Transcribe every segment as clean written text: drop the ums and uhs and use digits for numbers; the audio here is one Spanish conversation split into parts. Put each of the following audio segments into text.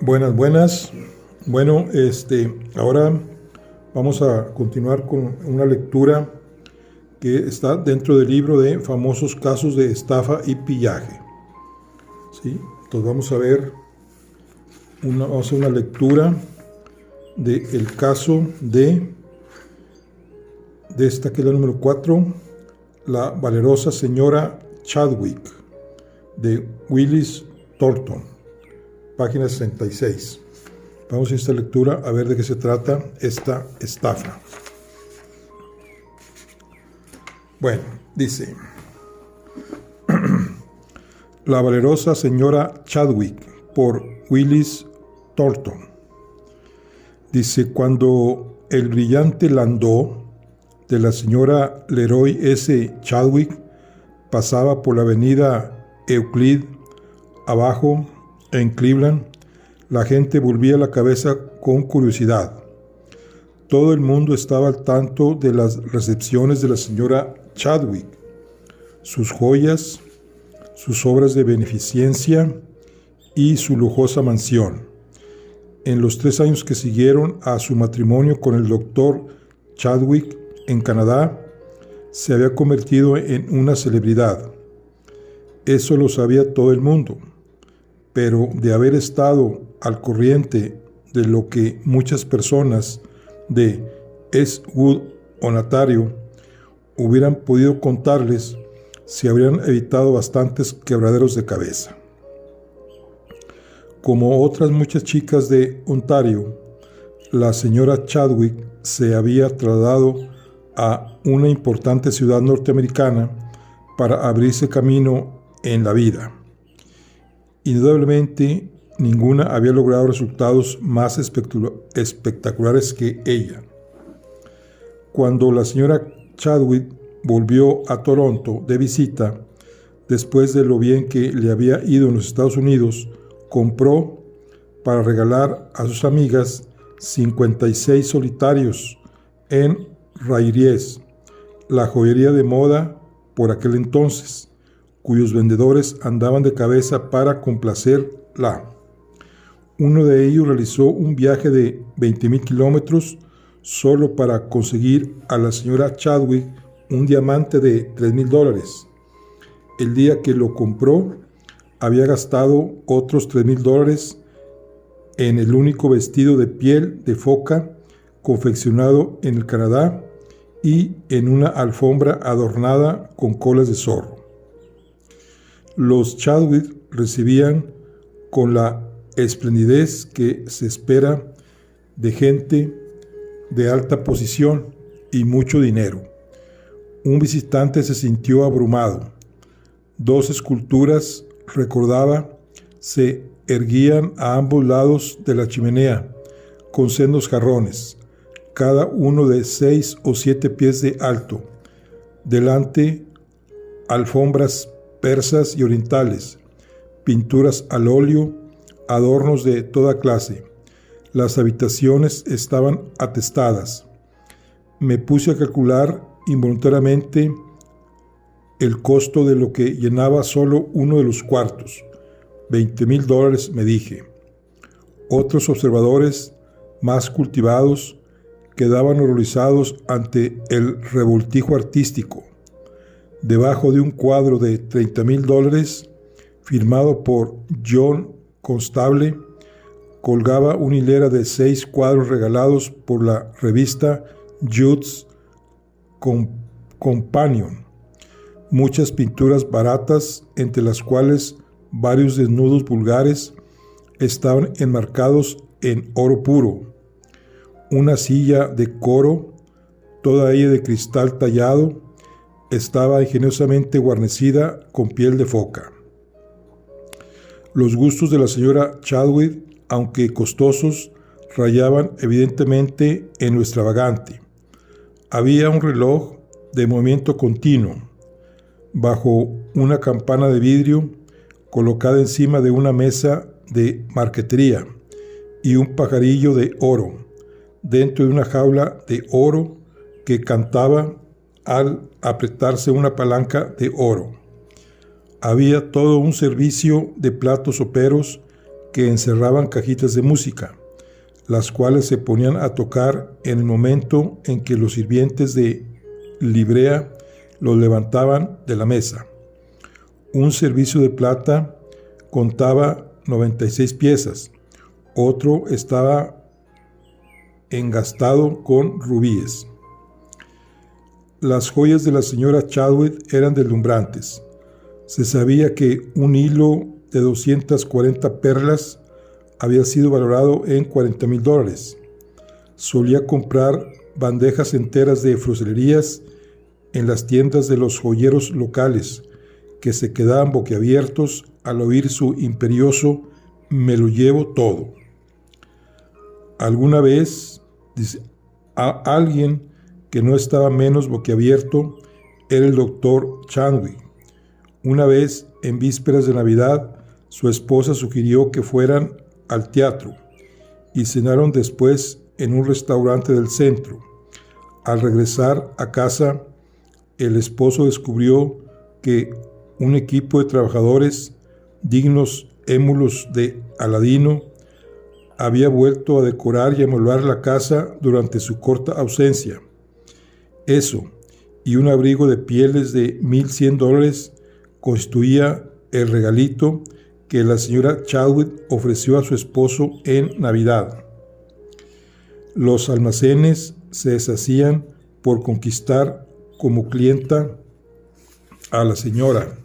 Buenas, buenas. Bueno, ahora vamos a continuar con una lectura que está dentro del libro de famosos casos de estafa y pillaje. ¿Sí? Entonces vamos a hacer una lectura del caso de esta que es la número 4, la valerosa señora Chadwick, de Willis Thornton, página 66. Vamos a esta lectura a ver de qué se trata esta estafa. Bueno, dice: La valerosa señora Chadwick, por Willis Thornton. Dice: cuando el brillante landau de la señora Leroy S. Chadwick pasaba por la avenida Euclid abajo en Cleveland, la gente volvía la cabeza con curiosidad. Todo el mundo estaba al tanto de las recepciones de la señora Chadwick, sus joyas, sus obras de beneficencia y su lujosa mansión. En los 3 años que siguieron a su matrimonio con el doctor Chadwick en Canadá, se había convertido en una celebridad. Eso lo sabía todo el mundo, pero de haber estado al corriente de lo que muchas personas de Eastwood, Ontario, hubieran podido contarles, se habrían evitado bastantes quebraderos de cabeza. Como otras muchas chicas de Ontario, la señora Chadwick se había trasladado a una importante ciudad norteamericana para abrirse camino en la vida. Indudablemente, ninguna había logrado resultados más espectaculares que ella. Cuando la señora Chadwick volvió a Toronto de visita, después de lo bien que le había ido en los Estados Unidos, compró para regalar a sus amigas 56 solitarios en Rairies, la joyería de moda por aquel entonces, cuyos vendedores andaban de cabeza para complacerla. Uno de ellos realizó un viaje de 20,000 kilómetros solo para conseguir a la señora Chadwick un diamante de $3,000. El día que lo compró, había gastado otros $3,000 en el único vestido de piel de foca confeccionado en el Canadá y en una alfombra adornada con colas de zorro. Los Chadwick recibían con la esplendidez que se espera de gente de alta posición y mucho dinero. Un visitante se sintió abrumado. 2 esculturas, recordaba, se erguían a ambos lados de la chimenea, con sendos jarrones, cada uno de 6 o 7 pies de alto. Delante, alfombras persas y orientales, pinturas al óleo, adornos de toda clase. Las habitaciones estaban atestadas. Me puse a calcular involuntariamente el costo de lo que llenaba solo uno de los cuartos. $20,000, me dije. Otros observadores, más cultivados, quedaban horrorizados ante el revoltijo artístico. Debajo de un cuadro de $30,000, firmado por John Constable, colgaba una hilera de 6 cuadros regalados por la revista Youth's Companion. Muchas pinturas baratas, entre las cuales varios desnudos vulgares, estaban enmarcados en oro puro. Una silla de coro, toda ella de cristal tallado, estaba ingeniosamente guarnecida con piel de foca. Los gustos de la señora Chadwick, aunque costosos, rayaban evidentemente en lo extravagante. Había un reloj de movimiento continuo, bajo una campana de vidrio colocada encima de una mesa de marquetería, y un pajarillo de oro dentro de una jaula de oro que cantaba al apretarse una palanca de oro. Había todo un servicio de platos soperos que encerraban cajitas de música, las cuales se ponían a tocar en el momento en que los sirvientes de librea los levantaban de la mesa. Un servicio de plata contaba 96 piezas, otro estaba engastado con rubíes. Las joyas de la señora Chadwick eran deslumbrantes. Se sabía que un hilo de 240 perlas había sido valorado en $40,000. Solía comprar bandejas enteras de fruslerías en las tiendas de los joyeros locales, que se quedaban boquiabiertos al oír su imperioso «me lo llevo todo». Alguna vez, dice, a alguien que no estaba menos boquiabierto era el doctor Chadwick. Una vez, en vísperas de Navidad, su esposa sugirió que fueran al teatro y cenaron después en un restaurante del centro. Al regresar a casa, el esposo descubrió que un equipo de trabajadores, dignos émulos de Aladino, había vuelto a decorar y amueblar la casa durante su corta ausencia. Eso, y un abrigo de pieles de $1,100 constituía el regalito que la señora Chadwick ofreció a su esposo en Navidad. Los almacenes se deshacían por conquistar como clienta a la señora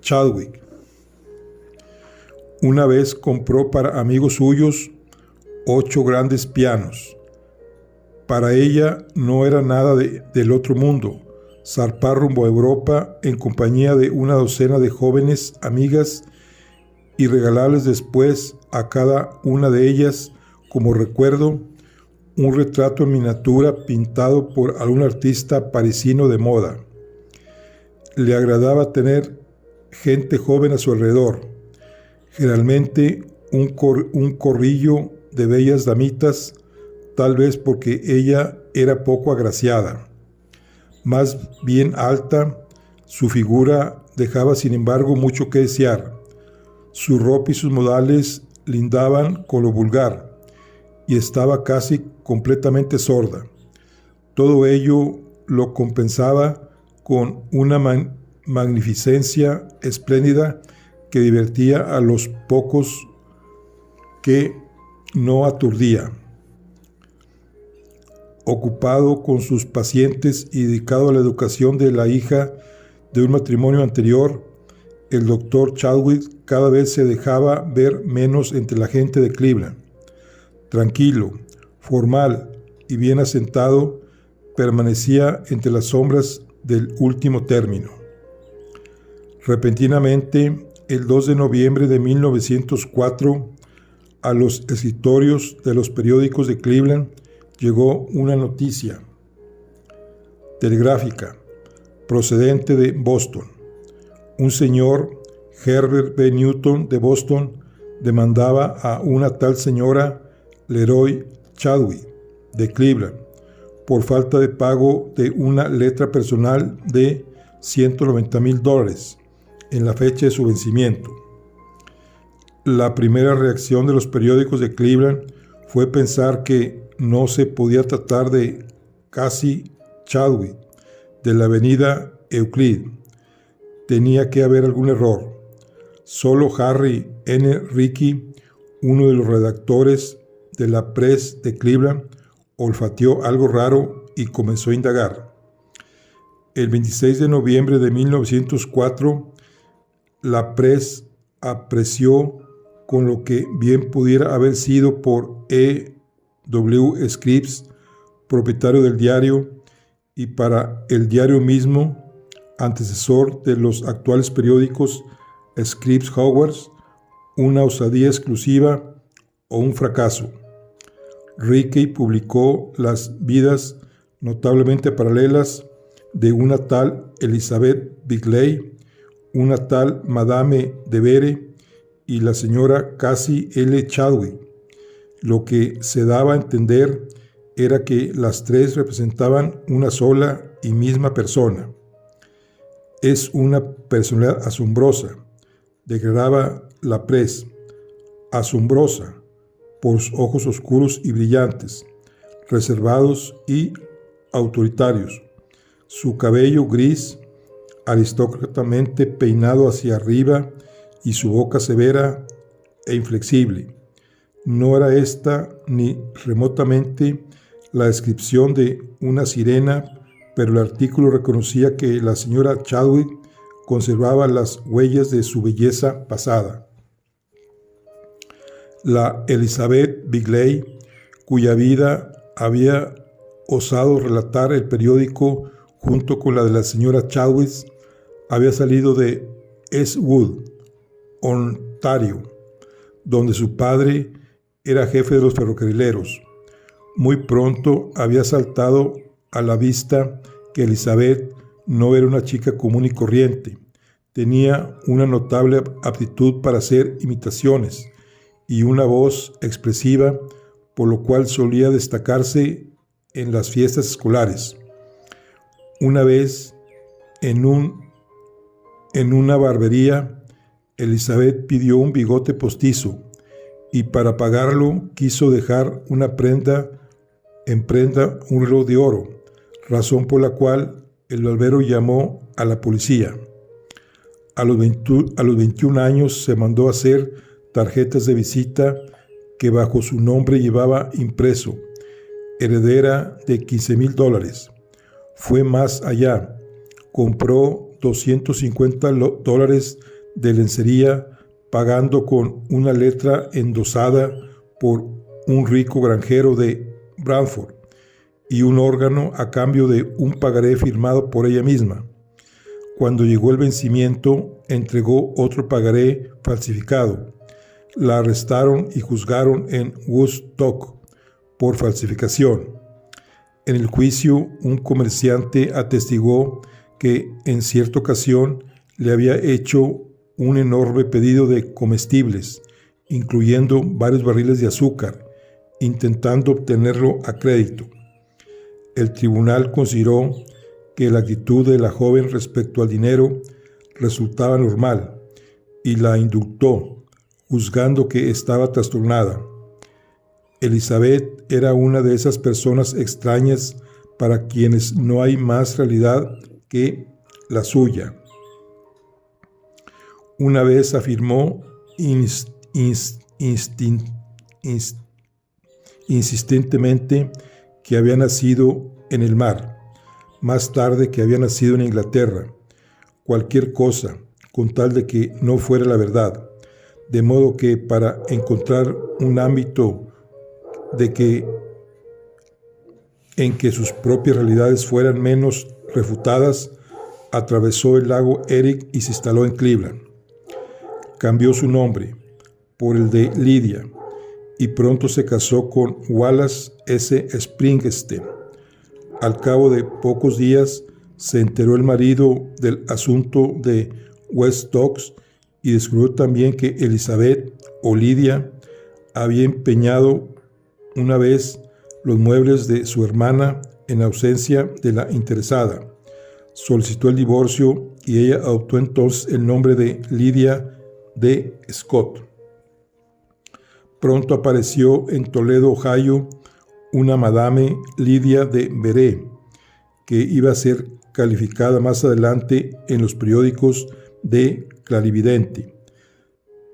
Chadwick. Una vez compró para amigos suyos 8 grandes pianos. Para ella no era nada del otro mundo zarpar rumbo a Europa en compañía de una docena de jóvenes amigas y regalarles después a cada una de ellas como recuerdo un retrato en miniatura pintado por algún artista parisino de moda. Le agradaba tener gente joven a su alrededor, generalmente un corrillo de bellas damitas, tal vez porque ella era poco agraciada. Más bien alta, su figura dejaba sin embargo mucho que desear. Su ropa y sus modales lindaban con lo vulgar, y estaba casi completamente sorda. Todo ello lo compensaba con una magnificencia espléndida que divertía a los pocos que no aturdía. Ocupado con sus pacientes y dedicado a la educación de la hija de un matrimonio anterior, el doctor Chadwick cada vez se dejaba ver menos entre la gente de Cleveland. Tranquilo, formal y bien asentado, permanecía entre las sombras del último término. Repentinamente, el 2 de noviembre de 1904, a los escritorios de los periódicos de Cleveland llegó una noticia telegráfica procedente de Boston. Un señor, Herbert B. Newton de Boston, demandaba a una tal señora Leroy Chadwick de Cleveland por falta de pago de una letra personal de $190,000 en la fecha de su vencimiento. La primera reacción de los periódicos de Cleveland fue pensar que no se podía tratar de Cassie Chadwick de la avenida Euclid. Tenía que haber algún error. Solo Harry N. Rickey, uno de los redactores de la Press de Cleveland, olfateó algo raro y comenzó a indagar. El 26 de noviembre de 1904, la Press apreció con lo que bien pudiera haber sido por E. W. Scripps, propietario del diario, y para el diario mismo, antecesor de los actuales periódicos Scripps Howards, una osadía exclusiva o un fracaso. Rickey publicó las vidas notablemente paralelas de una tal Elizabeth Bigley, una tal Madame de Vere y la señora Cassie L. Chadwick. Lo que se daba a entender era que las tres representaban una sola y misma persona. Es una personalidad asombrosa, declaraba la prez, asombrosa por sus ojos oscuros y brillantes, reservados y autoritarios, su cabello gris, aristócratamente peinado hacia arriba y su boca severa e inflexible. No era esta ni remotamente la descripción de una sirena, pero el artículo reconocía que la señora Chadwick conservaba las huellas de su belleza pasada. La Elizabeth Bigley, cuya vida había osado relatar el periódico junto con la de la señora Chadwick, había salido de Eastwood, Ontario, donde su padre era jefe de los ferrocarrileros. Muy pronto había saltado a la vista que Elizabeth no era una chica común y corriente. Tenía una notable aptitud para hacer imitaciones y una voz expresiva, por lo cual solía destacarse en las fiestas escolares. Una vez, en una barbería, Elizabeth pidió un bigote postizo y para pagarlo quiso dejar en prenda un reloj de oro, razón por la cual el barbero llamó a la policía. A los 21 años se mandó hacer tarjetas de visita que bajo su nombre llevaba impreso, heredera de $15,000. Fue más allá, compró $250 de lencería, pagando con una letra endosada por un rico granjero de Brantford y un órgano a cambio de un pagaré firmado por ella misma. Cuando llegó el vencimiento, entregó otro pagaré falsificado. La arrestaron y juzgaron en Woodstock por falsificación. En el juicio, un comerciante atestiguó que en cierta ocasión le había hecho un enorme pedido de comestibles, incluyendo varios barriles de azúcar, intentando obtenerlo a crédito. El tribunal consideró que la actitud de la joven respecto al dinero resultaba normal y la indultó, juzgando que estaba trastornada. Elizabeth era una de esas personas extrañas para quienes no hay más realidad que la suya. Una vez afirmó insistentemente que había nacido en el mar, más tarde que había nacido en Inglaterra, cualquier cosa, con tal de que no fuera la verdad, de modo que para encontrar un ámbito en que sus propias realidades fueran menos refutadas, atravesó el lago Erie y se instaló en Cleveland. Cambió su nombre por el de Lydia y pronto se casó con Wallace S. Springsteen. Al cabo de pocos días se enteró el marido del asunto de Woodstock y descubrió también que Elizabeth o Lydia había empeñado una vez los muebles de su hermana en ausencia de la interesada. Solicitó el divorcio y ella adoptó entonces el nombre de Lydia D. Scott. Pronto apareció en Toledo, Ohio, una Madame Lydia de Vere, que iba a ser calificada más adelante en los periódicos de clarividente,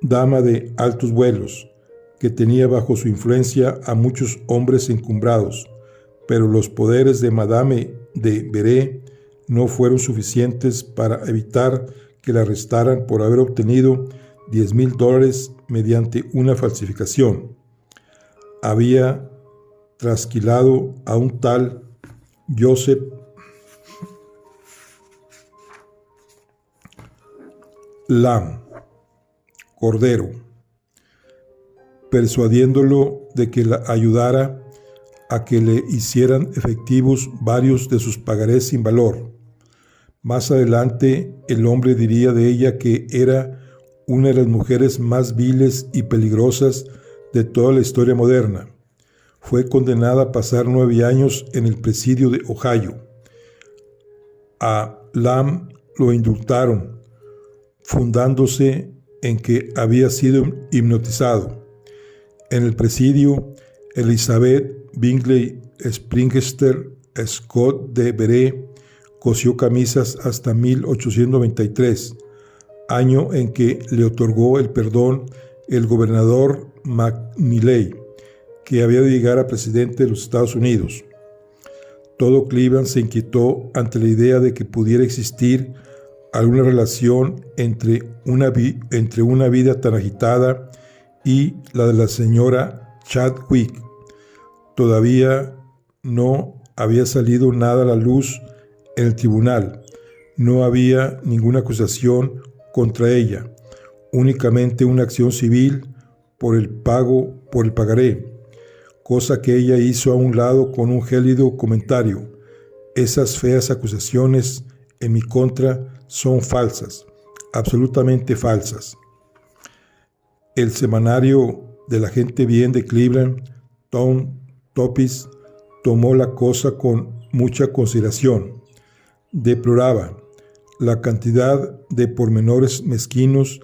dama de altos vuelos, que tenía bajo su influencia a muchos hombres encumbrados, pero los poderes de Madame de Vere no fueron suficientes para evitar que la arrestaran por haber obtenido $10,000 mediante una falsificación. Había trasquilado a un tal Joseph Lamb Cordero, persuadiéndolo de que la ayudara a que le hicieran efectivos varios de sus pagarés sin valor. Más adelante, el hombre diría de ella que era una de las mujeres más viles y peligrosas de toda la historia moderna. Fue condenada a pasar 9 años en el presidio de Ohio. A Lamb lo indultaron, fundándose en que había sido hipnotizado. En el presidio, Elizabeth Bingley Springster Scott de Vere cosió camisas hasta 1893, año en que le otorgó el perdón el gobernador McNeely, que había de llegar a presidente de los Estados Unidos. Todo Cleveland se inquietó ante la idea de que pudiera existir alguna relación entre una vida tan agitada y la de la señora Chadwick. Todavía no había salido nada a la luz en el tribunal. No había ninguna acusación contra ella, únicamente una acción civil por el pagaré, cosa que ella hizo a un lado con un gélido comentario: esas feas acusaciones en mi contra son falsas, absolutamente falsas. El semanario de la gente bien de Cleveland, Tom Topis, tomó la cosa con mucha consideración. Deploraba la cantidad de pormenores mezquinos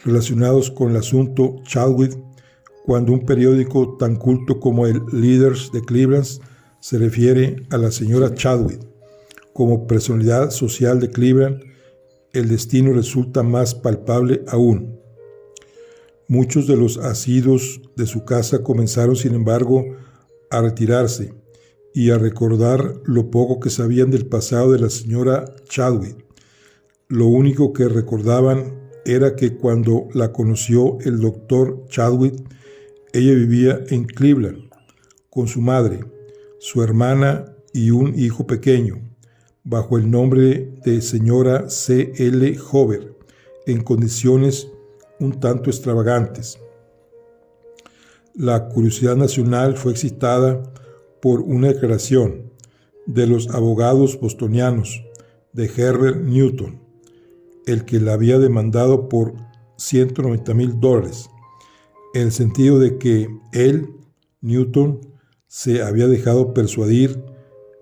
relacionados con el asunto Chadwick, cuando un periódico tan culto como el Leaders de Cleveland se refiere a la señora Chadwick como personalidad social de Cleveland. El destino resulta más palpable aún. Muchos de los asiduos de su casa comenzaron, sin embargo, a retirarse y a recordar lo poco que sabían del pasado de la señora Chadwick. Lo único que recordaban era que cuando la conoció el doctor Chadwick, ella vivía en Cleveland con su madre, su hermana y un hijo pequeño, bajo el nombre de señora C.L. Hoover, en condiciones un tanto extravagantes. La curiosidad nacional fue excitada por una declaración de los abogados bostonianos de Herbert Newton, el que la había demandado por $190,000, en el sentido de que él, Newton, se había dejado persuadir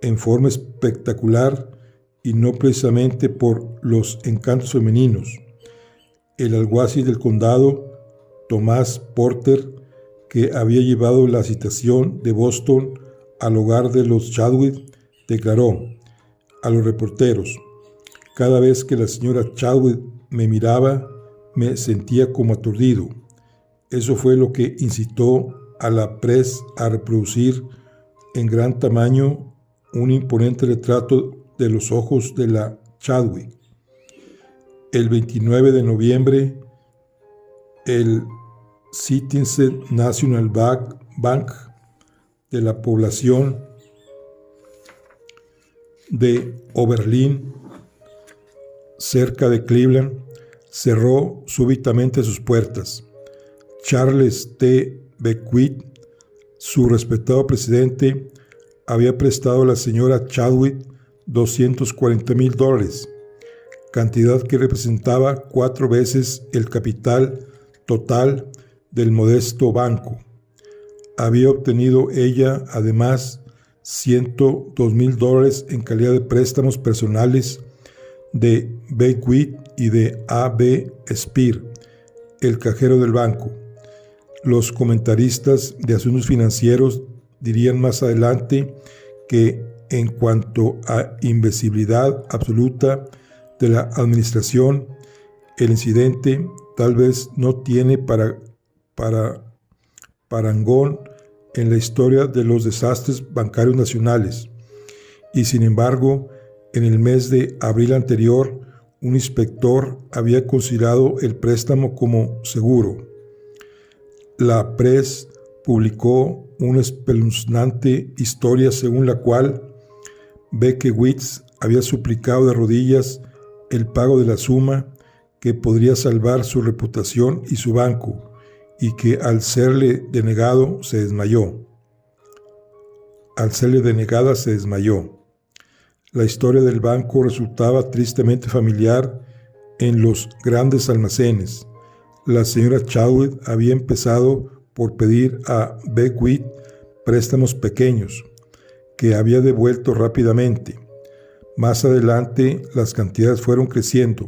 en forma espectacular y no precisamente por los encantos femeninos. El alguacil del condado, Thomas Porter, que había llevado la citación de Boston al hogar de los Chadwick, declaró a los reporteros: cada vez que la señora Chadwick me miraba, me sentía como aturdido. Eso fue lo que incitó a la Press a reproducir en gran tamaño un imponente retrato de los ojos de la Chadwick. El 29 de noviembre, el Citizens National Bank de la población de Oberlin, cerca de Cleveland, cerró súbitamente sus puertas. Charles T. Beckwith, su respetado presidente, había prestado a la señora Chadwick $240,000, cantidad que representaba 4 veces el capital total del modesto banco. Había obtenido ella, además, $102,000 en calidad de préstamos personales de Beckwith y de A.B. Spear, el cajero del banco. Los comentaristas de asuntos financieros dirían más adelante que, en cuanto a invisibilidad absoluta de la administración, el incidente tal vez no tiene parangón en la historia de los desastres bancarios nacionales. Y sin embargo, en el mes de abril anterior, un inspector había considerado el préstamo como seguro. La Press publicó una espeluznante historia según la cual Beckwith había suplicado de rodillas el pago de la suma que podría salvar su reputación y su banco, y que al serle denegada se desmayó. La historia del banco resultaba tristemente familiar en los grandes almacenes. La señora Chadwick había empezado por pedir a Beckwith préstamos pequeños, que había devuelto rápidamente. Más adelante las cantidades fueron creciendo,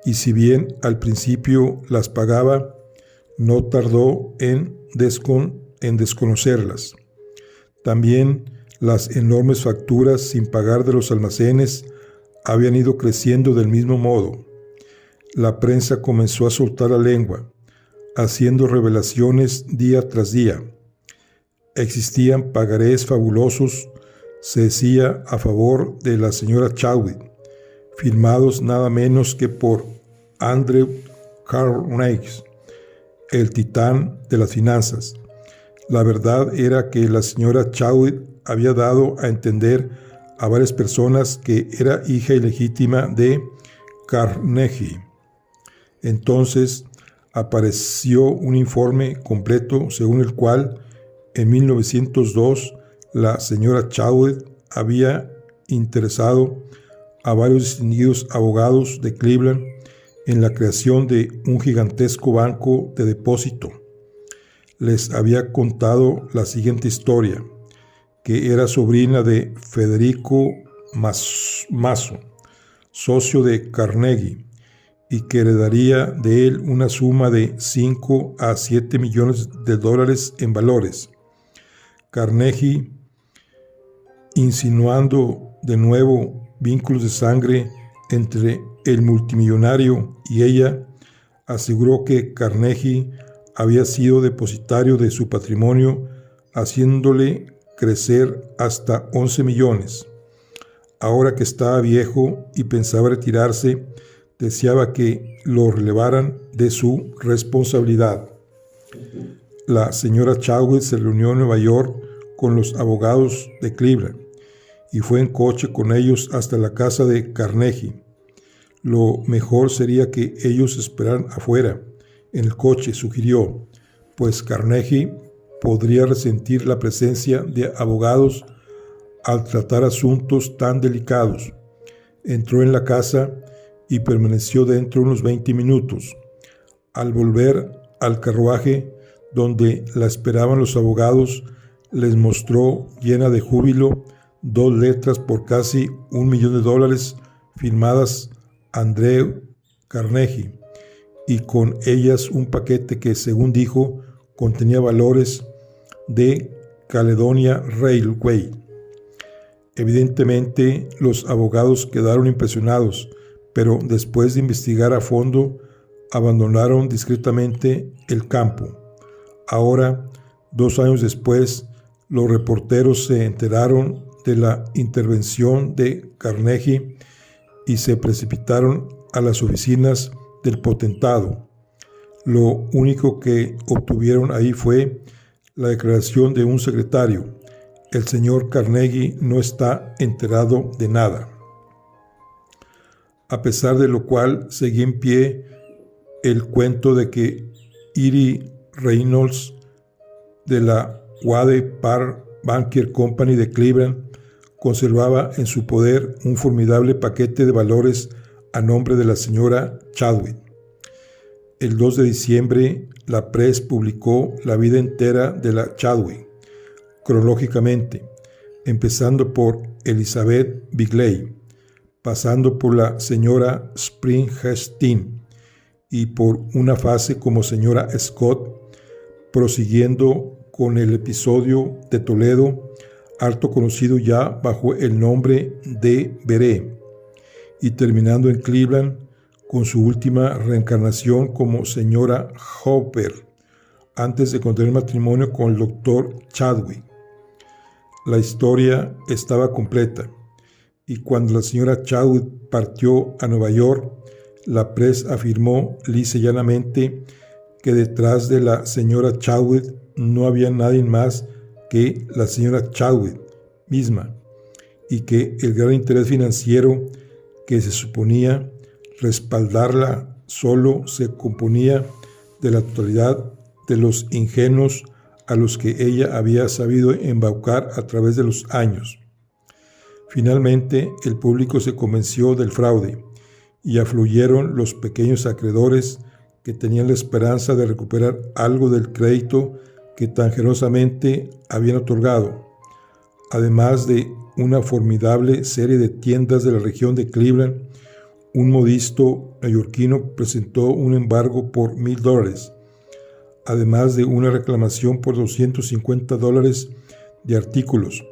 y si bien al principio las pagaba, no tardó en desconocerlas. También las enormes facturas sin pagar de los almacenes habían ido creciendo del mismo modo. La prensa comenzó a soltar la lengua, haciendo revelaciones día tras día. Existían pagarés fabulosos, se decía, a favor de la señora Chadwick, firmados nada menos que por Andrew Carnegie, el titán de las finanzas. La verdad era que la señora Chadwick había dado a entender a varias personas que era hija ilegítima de Carnegie. Entonces apareció un informe completo según el cual en 1902 la señora Chadwick había interesado a varios distinguidos abogados de Cleveland en la creación de un gigantesco banco de depósito. Les había contado la siguiente historia, que era sobrina de Federico Masso, socio de Carnegie, y que heredaría de él una suma de 5 a 7 millones de dólares en valores. Carnegie, insinuando de nuevo vínculos de sangre entre el multimillonario y ella, aseguró que Carnegie había sido depositario de su patrimonio, haciéndole crecer hasta 11 millones. Ahora que estaba viejo y pensaba retirarse, deseaba que lo relevaran de su responsabilidad. La señora Chadwick se reunió en Nueva York con los abogados de Cleveland y fue en coche con ellos hasta la casa de Carnegie. Lo mejor sería que ellos esperaran afuera, en el coche, sugirió, pues Carnegie podría resentir la presencia de abogados al tratar asuntos tan delicados. Entró en la casa y permaneció dentro unos 20 minutos. Al volver al carruaje donde la esperaban los abogados, les mostró, llena de júbilo, 2 letras por casi $1 millón firmadas Andrew Carnegie, y con ellas un paquete que, según dijo, contenía valores de Caledonia Railway. Evidentemente, los abogados quedaron impresionados, pero después de investigar a fondo, abandonaron discretamente el campo. Ahora, 2 años después, los reporteros se enteraron de la intervención de Carnegie y se precipitaron a las oficinas del potentado. Lo único que obtuvieron ahí fue la declaración de un secretario: el señor Carnegie no está enterado de nada. A pesar de lo cual, seguía en pie el cuento de que Erie Reynolds, de la Wade Park Banker Company de Cleveland, conservaba en su poder un formidable paquete de valores a nombre de la señora Chadwick. El 2 de diciembre, la Press publicó la vida entera de la Chadwick, cronológicamente, empezando por Elizabeth Bigley, pasando por la señora Springsteen y por una fase como señora Scott, prosiguiendo con el episodio de Toledo, harto conocido ya bajo el nombre de Veré, y terminando en Cleveland con su última reencarnación como señora Hopper, antes de contraer matrimonio con el doctor Chadwick. La historia estaba completa, y cuando la señora Chadwick partió a Nueva York, la Press afirmó lisa y llanamente que detrás de la señora Chadwick no había nadie más que la señora Chadwick misma, y que el gran interés financiero que se suponía respaldarla solo se componía de la totalidad de los ingenuos a los que ella había sabido embaucar a través de los años. Finalmente, el público se convenció del fraude y afluyeron los pequeños acreedores que tenían la esperanza de recuperar algo del crédito que tan generosamente habían otorgado, además de una formidable serie de tiendas de la región de Cleveland, un modisto neoyorquino presentó un embargo por $1,000, además de una reclamación por $250 de artículos,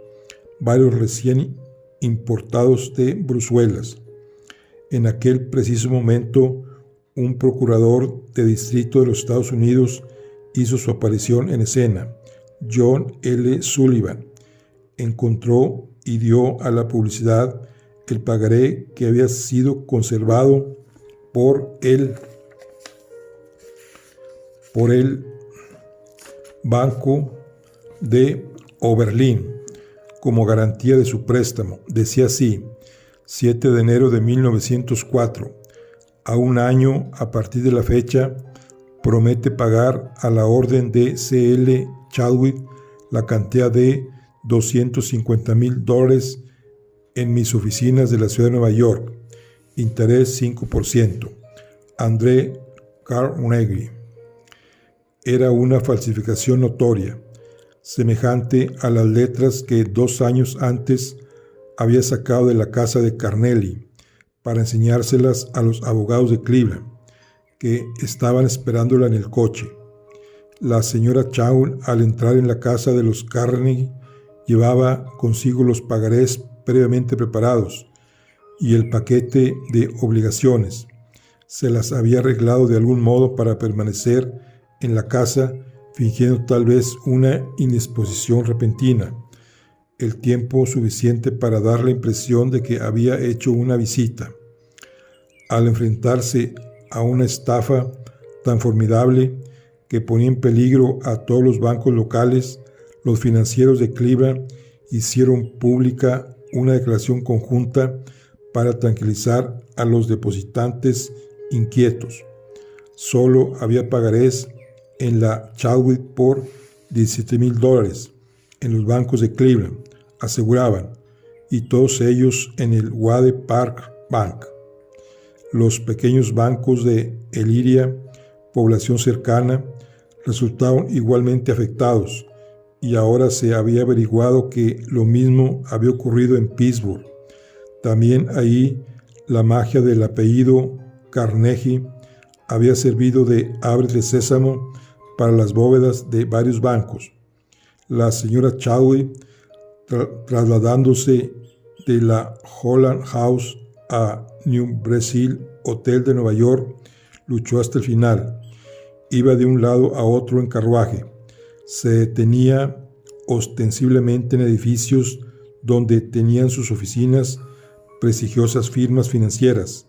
varios recién importados de Bruselas. En aquel preciso momento, un procurador de distrito de los Estados Unidos hizo su aparición en escena. John L. Sullivan encontró y dio a la publicidad el pagaré que había sido conservado por el Banco de Oberlin como garantía de su préstamo. Decía así: 7 de enero de 1904, a un año a partir de la fecha, promete pagar a la orden de C.L. Chadwick la cantidad de $250,000 en mis oficinas de la ciudad de Nueva York. Interés 5%. André Carnegie. Era una falsificación notoria, semejante a las letras que 2 años antes había sacado de la casa de Carnegie para enseñárselas a los abogados de Cleveland, que estaban esperándola en el coche. La señora Chadwick, al entrar en la casa de los Carnegie, llevaba consigo los pagarés previamente preparados y el paquete de obligaciones. Se las había arreglado de algún modo para permanecer en la casa, fingiendo tal vez una indisposición repentina, el tiempo suficiente para dar la impresión de que había hecho una visita. Al enfrentarse a una estafa tan formidable que ponía en peligro a todos los bancos locales, los financieros de Cleveland hicieron pública una declaración conjunta para tranquilizar a los depositantes inquietos. Solo había pagarés en la Chadwick por $17,000 en los bancos de Cleveland, aseguraban, y todos ellos en el Wade Park Bank. Los pequeños bancos de Elyria, población cercana, resultaron igualmente afectados, y ahora se había averiguado que lo mismo había ocurrido en Pittsburgh. También ahí la magia del apellido Carnegie había servido de abre de sésamo para las bóvedas de varios bancos. La señora Chadwick, trasladándose de la Holland House a New Brazil Hotel de Nueva York, luchó hasta el final. Iba de un lado a otro en carruaje. Se detenía ostensiblemente en edificios donde tenían sus oficinas prestigiosas firmas financieras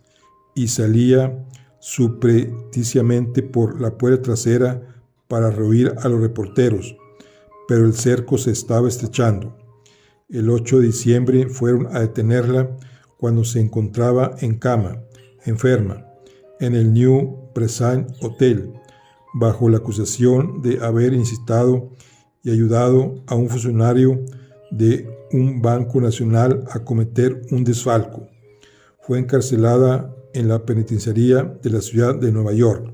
y salía subrepticiamente por la puerta trasera para rehuir a los reporteros, pero el cerco se estaba estrechando. El 8 de diciembre fueron a detenerla cuando se encontraba en cama, enferma, en el New Brazil Hotel, bajo la acusación de haber incitado y ayudado a un funcionario de un banco nacional a cometer un desfalco. Fue encarcelada en la penitenciaría de la ciudad de Nueva York.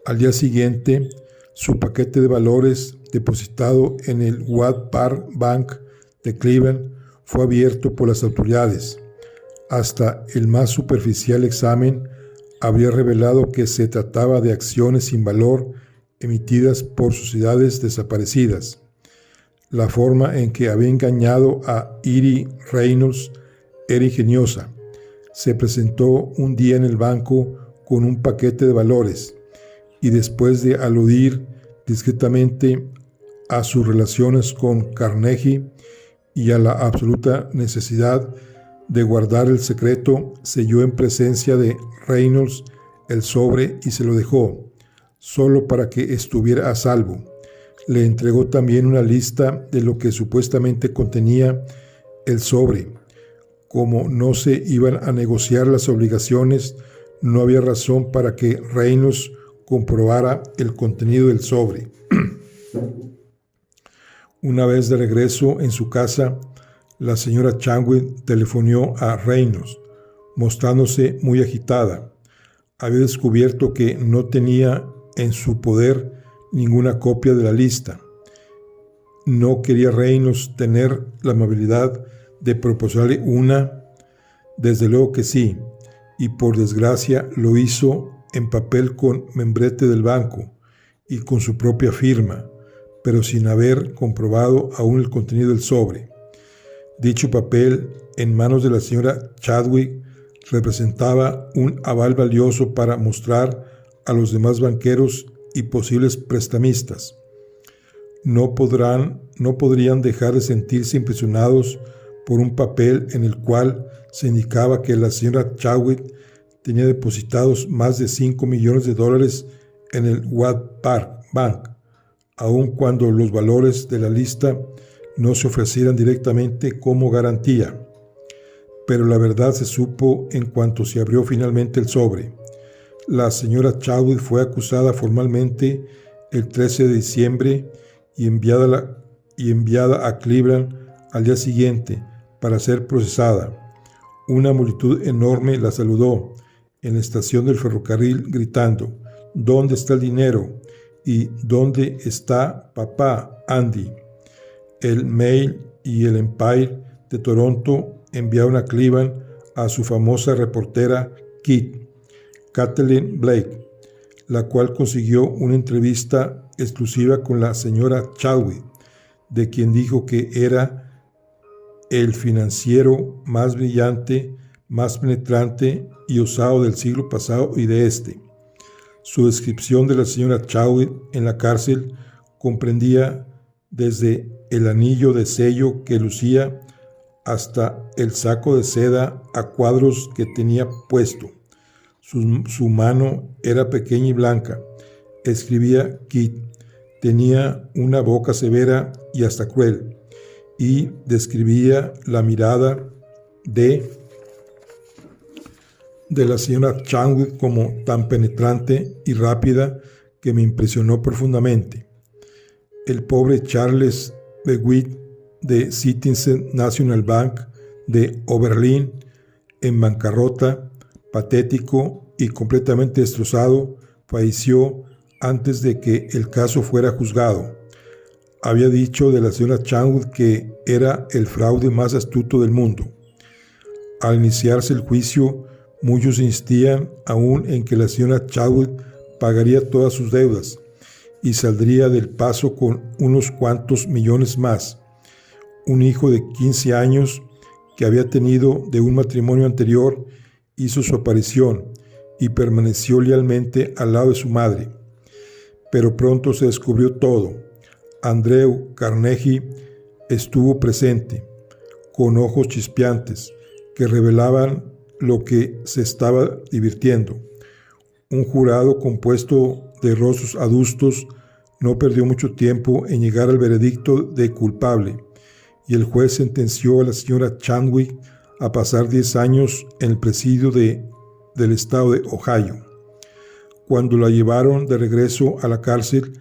Al día siguiente, su paquete de valores depositado en el Wade Park Bank de Cleveland fue abierto por las autoridades. Hasta el más superficial examen habría revelado que se trataba de acciones sin valor emitidas por sociedades desaparecidas. La forma en que había engañado a Erie Reynolds era ingeniosa. Se presentó un día en el banco con un paquete de valores y después de aludir discretamente a sus relaciones con Carnegie y a la absoluta necesidad de guardar el secreto, selló en presencia de Reynolds el sobre y se lo dejó, solo para que estuviera a salvo. Le entregó también una lista de lo que supuestamente contenía el sobre. Como no se iban a negociar las obligaciones, no había razón para que Reynolds comprobara el contenido del sobre. Una vez de regreso en su casa, la señora Chadwick telefonó a Reynolds, mostrándose muy agitada. Había descubierto que no tenía en su poder ninguna copia de la lista. No quería Reynolds tener la amabilidad de proporcionarle una, Desde luego que sí, y por desgracia lo hizo en papel con membrete del banco y con su propia firma, pero sin haber comprobado aún el contenido del sobre. Dicho papel, en manos de la señora Chadwick, representaba un aval valioso para mostrar a los demás banqueros y posibles prestamistas. No podrían dejar de sentirse impresionados por un papel en el cual se indicaba que la señora Chadwick tenía depositados más de $5 millones en el Watt Park Bank, aun cuando los valores de la lista no se ofrecieran directamente como garantía. Pero la verdad se supo en cuanto se abrió finalmente el sobre. La señora Chadwick fue acusada formalmente el 13 de diciembre y enviada a Cleveland al día siguiente para ser procesada. Una multitud enorme la saludó en la estación del ferrocarril gritando: ¿Dónde está el dinero? ¿Y dónde está papá, Andy? El Mail y el Empire de Toronto enviaron a Cleveland a su famosa reportera Kathleen Blake, la cual consiguió una entrevista exclusiva con la señora Chadwick, de quien dijo que era el financiero más brillante, más penetrante y osado del siglo pasado y de este. Su descripción de la señora Chadwick en la cárcel comprendía desde el anillo de sello que lucía hasta el saco de seda a cuadros que tenía puesto. Su mano era pequeña y blanca. Escribía Kit. Tenía una boca severa y hasta cruel, y describía la mirada de la señora Chadwick como tan penetrante y rápida que me impresionó profundamente. El pobre Charles DeWitt de Citizens National Bank de Oberlin, en bancarrota, patético y completamente destrozado, falleció antes de que el caso fuera juzgado. Había dicho de la señora Chadwick que era el fraude más astuto del mundo. Al iniciarse el juicio, muchos insistían aún en que la señora Chadwick pagaría todas sus deudas y saldría del paso con unos cuantos millones más. Un hijo de 15 años que había tenido de un matrimonio anterior hizo su aparición y permaneció lealmente al lado de su madre. Pero pronto se descubrió todo. Andrew Carnegie estuvo presente, con ojos chispeantes que revelaban lo que se estaba divirtiendo. Un jurado compuesto de rostros adustos no perdió mucho tiempo en llegar al veredicto de culpable, y el juez sentenció a la señora Chadwick a pasar 10 años en el presidio del estado de Ohio. Cuando la llevaron de regreso a la cárcel,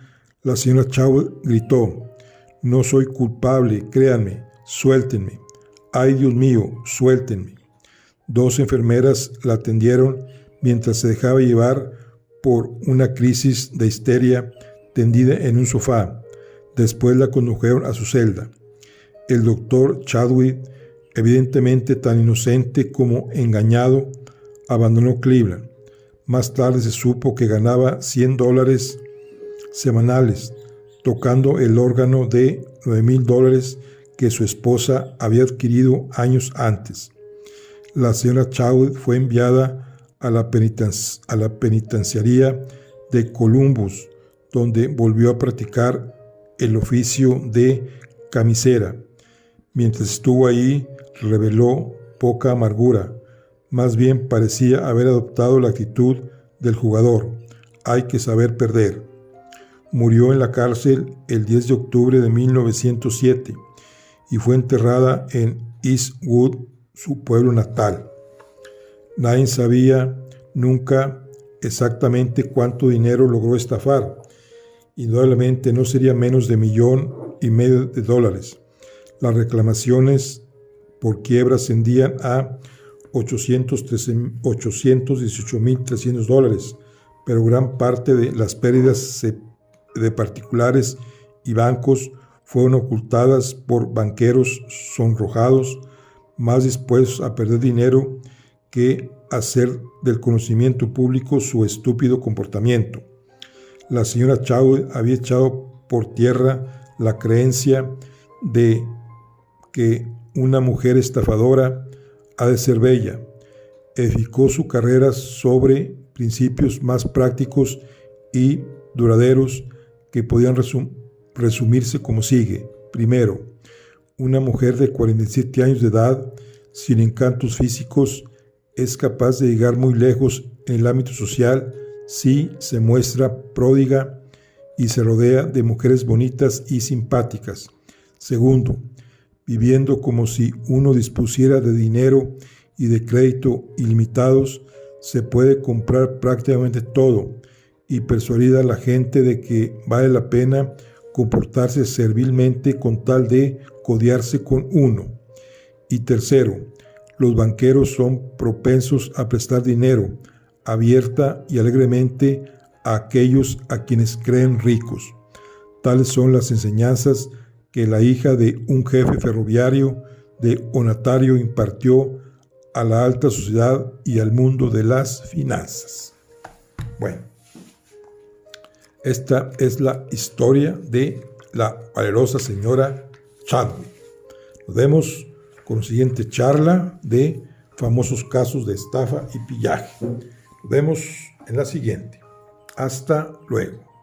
la señora Chadwick gritó: «No soy culpable, créanme, suéltenme. ¡Ay, Dios mío, suéltenme!». 2 enfermeras la atendieron mientras se dejaba llevar por una crisis de histeria tendida en un sofá. Después la condujeron a su celda. El doctor Chadwick, evidentemente tan inocente como engañado, abandonó Cleveland. Más tarde se supo que ganaba $100 semanales tocando el órgano de $9,000 que su esposa había adquirido años antes. La señora Chadwick fue enviada a la penitenciaría de Columbus, donde volvió a practicar el oficio de camisera. Mientras estuvo ahí, reveló poca amargura. Más bien parecía haber adoptado la actitud del jugador: hay que saber perder. Murió en la cárcel el 10 de octubre de 1907 y fue enterrada en Eastwood, su pueblo natal. Nadie sabía nunca exactamente cuánto dinero logró estafar. Indudablemente no sería menos de $1,500,000. Las reclamaciones por quiebra ascendían a $818,300, pero gran parte de las pérdidas de particulares y bancos fueron ocultadas por banqueros sonrojados, más dispuestos a perder dinero que hacer del conocimiento público su estúpido comportamiento. La señora Chadwick había echado por tierra la creencia de que una mujer estafadora ha de ser bella. Edificó su carrera sobre principios más prácticos y duraderos que podían resumirse como sigue. Primero, una mujer de 47 años de edad, sin encantos físicos, es capaz de llegar muy lejos en el ámbito social si se muestra pródiga y se rodea de mujeres bonitas y simpáticas. Segundo, viviendo como si uno dispusiera de dinero y de crédito ilimitados, se puede comprar prácticamente todo y persuadir a la gente de que vale la pena comportarse servilmente con tal de codearse con uno. Y tercero, los banqueros son propensos a prestar dinero abierta y alegremente a aquellos a quienes creen ricos. Tales son las enseñanzas que la hija de un jefe ferroviario de Ontario impartió a la alta sociedad y al mundo de las finanzas. Bueno, esta es la historia de la valerosa señora Chadwick. Nos vemos con la siguiente charla de famosos casos de estafa y pillaje. Nos vemos en la siguiente. Hasta luego.